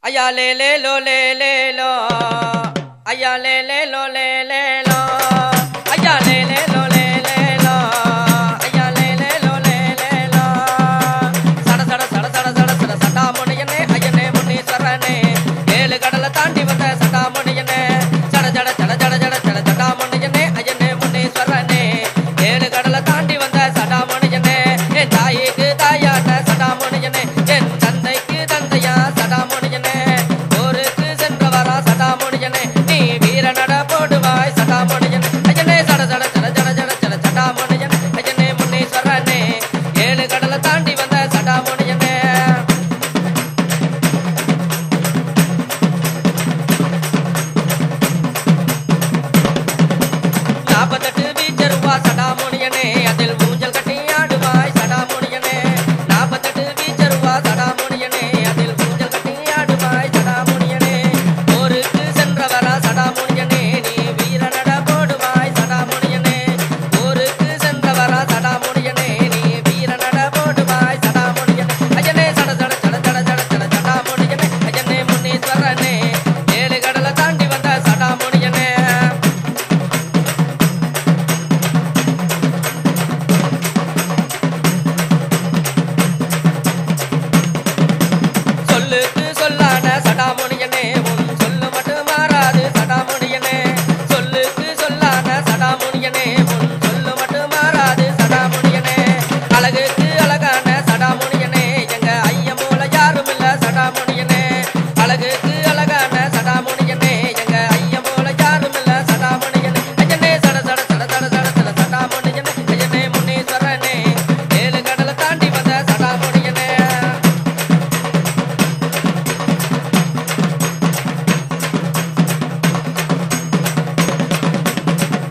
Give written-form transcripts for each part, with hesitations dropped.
ஐயா லே லே லோ லே லே லோ ஐயா லே லே லோ லே லே லோ ஐயா லே லே லோ லே லே லோ ஐயா லே லே லோ லே லே லோ சட சட சட சட சட சட சடாமுனியனே ஐயனே முனீஸ்வரனே ஏழு கடலை தாண்டி வந்த சடாமுனியனே சட சட சட சட சட சட சடாமுனியனே ஐயனே முனீஸ்வரனே ஏழு கடலை தாண்டி வந்த சடாமுனியனே என் தாய்க்கு தாயான சடாமுனியனே என் தந்தைக்கு தந்தையா சடாமுனியனே ஊருக்கு சென்றவரா சடாமுனியனே நீ வீர நட போடுவாய் சடாமுனியனே ஐயனே சட சட சட சட சட சட சடாமுனியனே ஐயனே முனீஸ்வரனே ஏழு கடலை தாண்டி வந்த சடாமுனியனே நாற்பத்தெட்டு வீச்சருவா சடாமுனியனே அதில் மூஞ்சல் கட்டி ஆடுவாய் சடாமுனியனே நாற்பத்தெட்டு வீச்சருவா சடாமுனியனே அதில் மூஞ்சல் கட்டி ஆடுவாய் சடாமுனியனே ஊருக்கு சென்றவரா சடாமுனியனே நீ வீர நட போடுவாய் சடாமுனியனே ஊருக்கு சென்றவரா சடாமுனியனே நீ வீர நட போடுவாய் சடாமுனியனே ஐயனே சட சட சட சட சட சட சடாமுனியனே ஐயனே முனீஸ்வரனே ஏழு கடலை தாண்டி வந்த சடாமுனியனே சொல்லுக்கு சொல்லான சடாமுனியனே உன் சொல்லு மட்டும் மாறாது சடாமுனியனே சொல்லுக்கு சொல்லான சடாமுனியனே உன் சொல்லு மட்டும் மாறாது சடாமுனியனே அழகுக்கு அழகான சடாமுனியனே எங்க ஐயம் போல யாரும் இல்ல சடாமுனியனே அழகுக்கு அழகான சடாமுனியனே எங்க ஐயம் போல யாரும் இல்ல சடாமுனியனே ஐயனே சட சட சட சட சட சட சடாமுனியனே ஐயனே முனீஸ்வரனே ஏழு கடலை தாண்டி வந்த சடாமுனியனே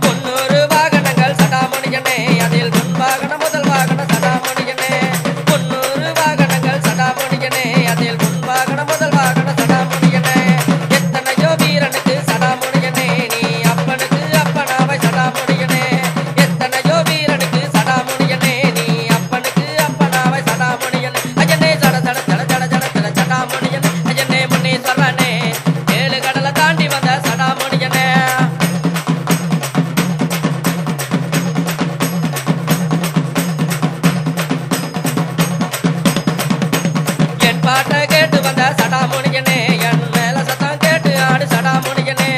முன்னூறு வாகனங்கள் சடாமுனியனே அதில் முன் வாகனம் முதல் வாகனம் சடாமுனியனே முன்னூறு வாகனங்கள் சடாமுனியனே அதில் முன் வாகனம் முதல் வாகனம் சடாமுனியனே எத்தனையோ வீரனுக்கு சடாமுனியனே நீ அப்பனுக்கு அப்பனாவை சடாமுனியனே எத்தனையோ வீரனுக்கு சடாமுனியனே நீ அப்பனுக்கு அப்பனாவை சடாமுனியனே ஐயனே சட சட சட சட சட சட சடாமுனியனே ஐயனே முனீஸ்வரனே ஏழு கடலை தாண்டி வந்த சடாமுனியனே என் பாட்டை கேட்டு வந்த சடாமுனியனே என் மேல சத்தம் கேட்டு ஆடு சடாமுனியனே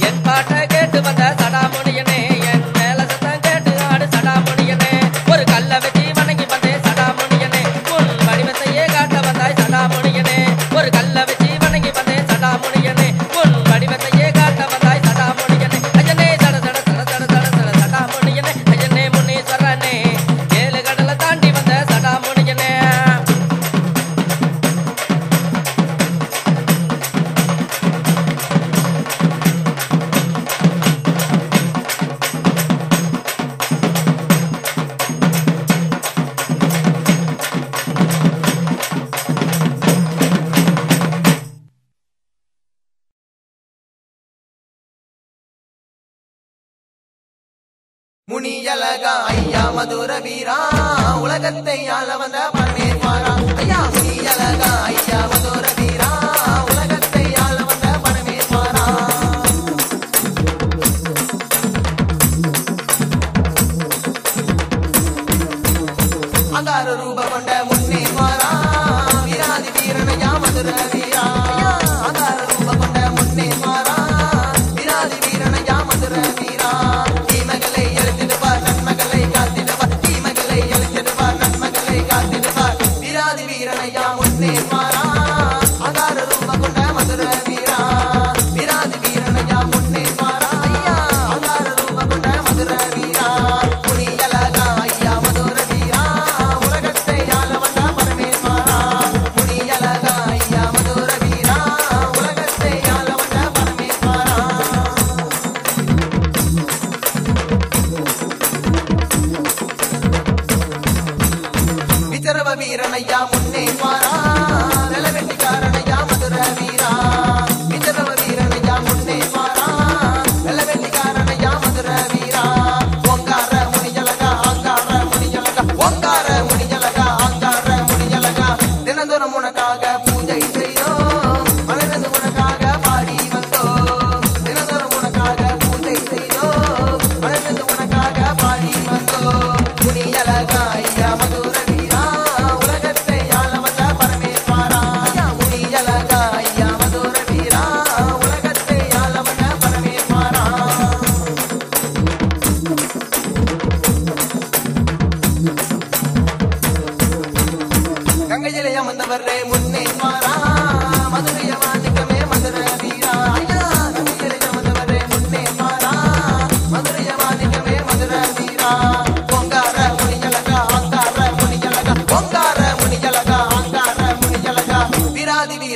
என் பாட்டை கேட்டு வந்த சடாமுனியனே என் மேல சத்தம் கேட்டு ஆடு சடாமுனியனே ஒரு கல்ல வச்சு வணங்கி வந்தே சடாமுனியனே உன் வடிவத்தையே காட்ட வந்தாய் சடாமுனியனே ஒரு கல்ல வச்சு வணங்கி வந்தே சடாமுனியனே உன் வடிவத்தையே காட்ட வந்தாய் சடாமுனியனே ஐயனே சட சட சட சட சட சட சடாமுனியனே ஐயனே முனீஸ்வரனே ஏழு கடலை தாண்டி வந்த சடாமுனியனே முனியலகா ஐயா மதுர வீரா உலகத்தை ஆள வந்த பரமேஸ்வரா ஐயா முனியலகா ஐயா மதுர வீரா உலகத்தை ஆள வந்த பரமேஸ்வரா அங்கார ரூப கொண்ட முன்னேஸ்வரா வீராதி வீரனையா மதுர வீரா அங்கார ரூப கொண்ட முன்னேஸ்வரா வீராதி வீரனையா மதுர வீரா நன்மகளை எழுத்திடுவார் நன்மகளை காத்திடுவார் தீமைகளை எழுத்திடுவார் நன்மகளை காத்திடுவார்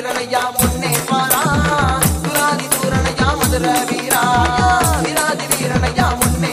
வீரனையா முன்னே பாரா துராதி தூரனையா மதுர வீரா விராதி வீரனையா முன்னே